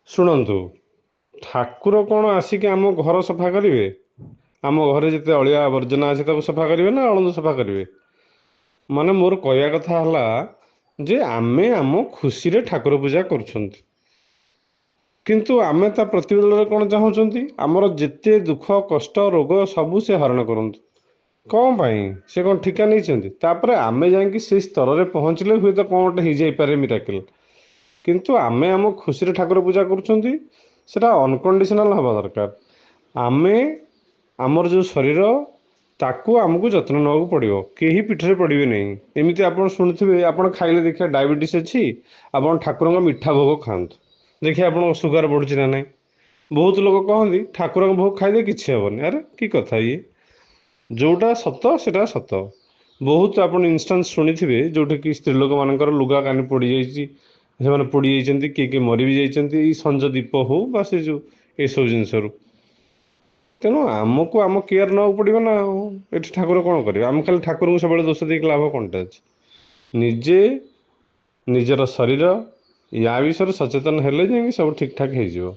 ଶୁଣନ୍ତୁ, ଠାକୁର କ'ଣ ଆସିକି ଆମ ଘର ସଫା କରିବେ? ଆମ ଘରେ ଯେତେ ଅଳିଆ ଆବର୍ଜନା ଅଛି ତାକୁ ସଫା କରିବେ ନା ଅଳନ୍ଦ ସଫା କରିବେ? ମାନେ ମୋର କହିବା କଥା ହେଲା ଯେ ଆମେ ଆମ ଖୁସିରେ ଠାକୁର ପୂଜା କରୁଛନ୍ତି, କିନ୍ତୁ ଆମେ ତା ପ୍ରତିବଦଳରେ କ'ଣ ଚାହୁଁଛନ୍ତି? ଆମର ଯେତେ ଦୁଃଖ କଷ୍ଟ ରୋଗ ସବୁ ସେ ହରଣ କରନ୍ତୁ। କ'ଣ ପାଇଁ? ସେ କ'ଣ ଠିକା ନେଇଛନ୍ତି? ତାପରେ ଆମେ ଯାଇକି ସେଇ ସ୍ତରରେ ପହଞ୍ଚିଲେ ହୁଏତ କ'ଣ ଗୋଟେ ହେଇଯାଇପାରେ ମିରାକେଲ, କିନ୍ତୁ ଆମେ ଆମ ଖୁସିରେ ଠାକୁର ପୂଜା କରୁଛନ୍ତି। ସେଟା ଅନକଣ୍ଡିସନାଲ ହେବା ଦରକାର। ଆମେ ଆମର ଯେଉଁ ଶରୀର ତାକୁ ଆମକୁ ଯତ୍ନ ନେବାକୁ ପଡ଼ିବ, କେହି ପିଠରେ ପଡ଼ିବେ ନାହିଁ। ଏମିତି ଆପଣ ଶୁଣିଥିବେ, ଆପଣ ଖାଇଲେ ଦେଖିବା ଡାଇବେଟିସ୍ ଅଛି, ଆପଣ ଠାକୁରଙ୍କ ମିଠା ଭୋଗ ଖାଆନ୍ତୁ, ଦେଖିବା ଆପଣଙ୍କ ସୁଗାର ବଢ଼ୁଛି ନା ନାହିଁ। ବହୁତ ଲୋକ କହନ୍ତି ଠାକୁରଙ୍କ ଭୋଗ ଖାଇଲେ କିଛି ହେବନି। ଆରେ କି କଥା ଇଏ! ଯେଉଁଟା ସତ ସେଟା ସତ। ବହୁତ ଆପଣ ଇନଷ୍ଟାନ୍ସ ଶୁଣିଥିବେ ଯେଉଁଠିକି ସ୍ତ୍ରୀ ଲୋକମାନଙ୍କର ଲୁଗା କାନି ପୋଡ଼ିଯାଇଛି, ସେମାନେ ପୋଡ଼ିଯାଇଛନ୍ତି, କିଏ କିଏ ମରି ବି ଯାଇଛନ୍ତି ଏଇ ସଞ୍ଜ ଦୀପ ହଉ ବା ସେ ଯେଉଁ ଏସବୁ ଜିନିଷରୁ। ତେଣୁ ଆମକୁ ଆମ କେୟାର ନେବାକୁ ପଡ଼ିବ ନା ଆଉ। ଏଠି ଠାକୁର କ'ଣ କରିବେ? ଆମେ ଖାଲି ଠାକୁରଙ୍କୁ ସବୁବେଳେ ଦୋଷ ଦେଇକି ଲାଭ କ'ଣଟା ଅଛି? ନିଜେ ନିଜର ଶରୀର ୟା ବିଷୟରେ ସଚେତନ ହେଲେ ଯାଇକି ସବୁ ଠିକ୍ ଠାକ୍ ହେଇଯିବ।